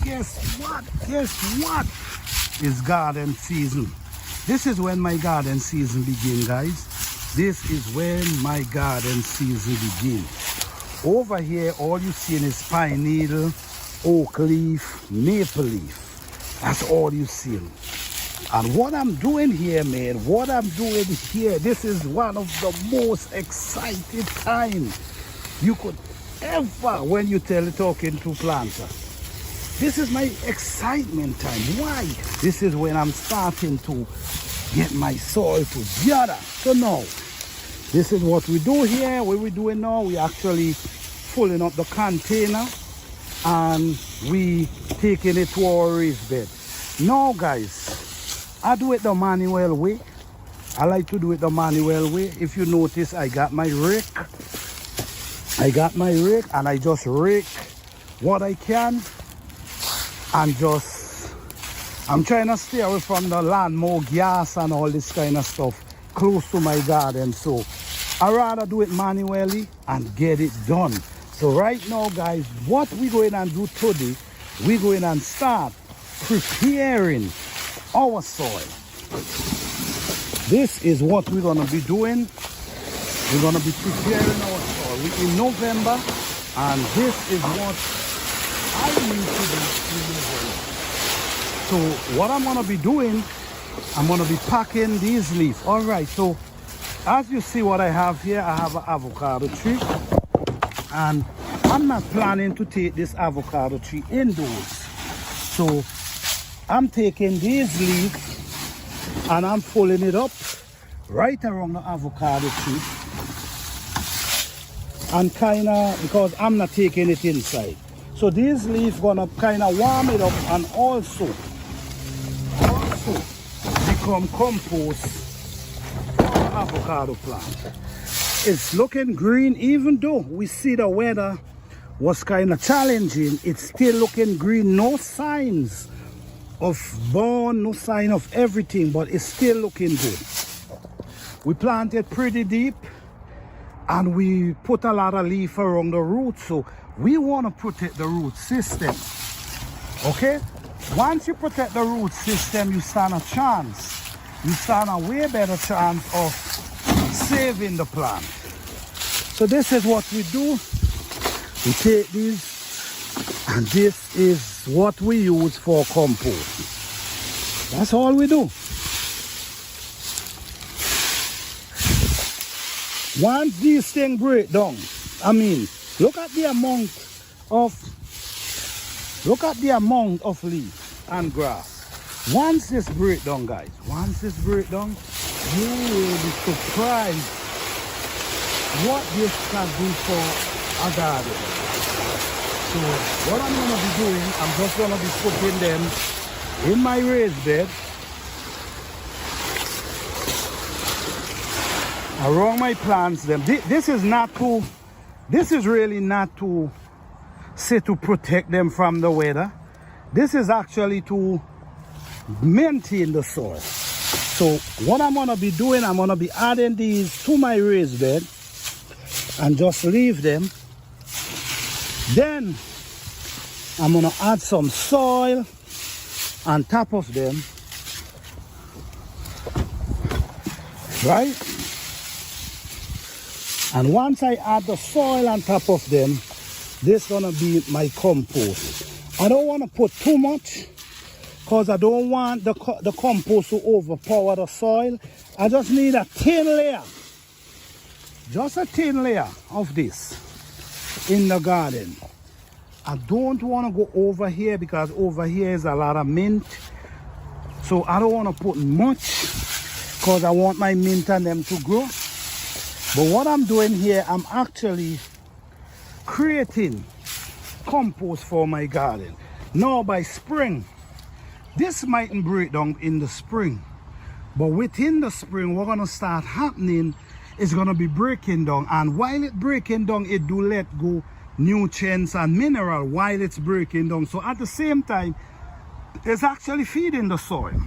guess what? Guess what? It's garden season. This is when my garden season begins, guys. This is when my garden season begins. Over here, all you see is pine needle, oak leaf, maple leaf. That's all you see. And what I'm doing here, man, what I'm doing here, this is one of the most exciting times you could ever when you talking to planter. This is my excitement time. Why? This is when I'm starting to get my soil together. So now, this is what we do here. What we're doing now, we actually filling up the container and we taking it to our raised bed. Now Guys, I do it the manual way. I like to do it the manual way. If you notice, I got my rake. And I just rake what I can and I'm trying to stay away from the lawnmower gas and all this kind of stuff close to my garden. So I rather do it manually and get it done. So right now, guys, what we're going to do today, we're going to start preparing our soil. This is what we're going to be doing. We're going to be preparing our soil. We're in November, and this is what I need to do in November. So what I'm going to be doing, I'm going to be packing these leaves. All right, so as you see what I have here, I have an avocado tree. And I'm not planning to take this avocado tree indoors. So I'm taking these leaves and I'm pulling it up right around the avocado tree. And because I'm not taking it inside. So these leaves gonna kind of warm it up and also become compost for the avocado plant. It's looking green, even though we see the weather was kind of challenging. It's still looking green. No signs of burn, no sign of everything, but it's still looking good. We planted pretty deep and we put a lot of leaf around the roots, so we want to protect the root system. Okay? Once you protect the root system, you stand a chance. You stand a way better chance of saving the plant. So this is what we do. We take these and this is what we use for compost. That's all we do. Once these things break down, I mean, look at the amount of leaf and grass. Once this break down, guys, once this break down, you will be surprised what this can do for a garden. So what I'm going to be doing, I'm just going to be putting them in my raised bed around my plants. This is really not to say to protect them from the weather. This is actually to maintain the soil. So what I'm going to be doing, I'm going to be adding these to my raised bed and just leave them. Then I'm going to add some soil on top of them, right? And once I add the soil on top of them, this is going to be my compost. I don't want to put too much because I don't want the compost to overpower the soil. I just need a thin layer, just a thin layer of this in the garden. I don't want to go over here because over here is a lot of mint. So I don't want to put much because I want my mint and them to grow. But what I'm doing here, I'm actually creating compost for my garden. Now by spring, this mightn't break down in the spring, but within the spring, what's gonna start happening is gonna be breaking down. And while it's breaking down, it do let go nutrients and mineral while it's breaking down. So at the same time, it's actually feeding the soil.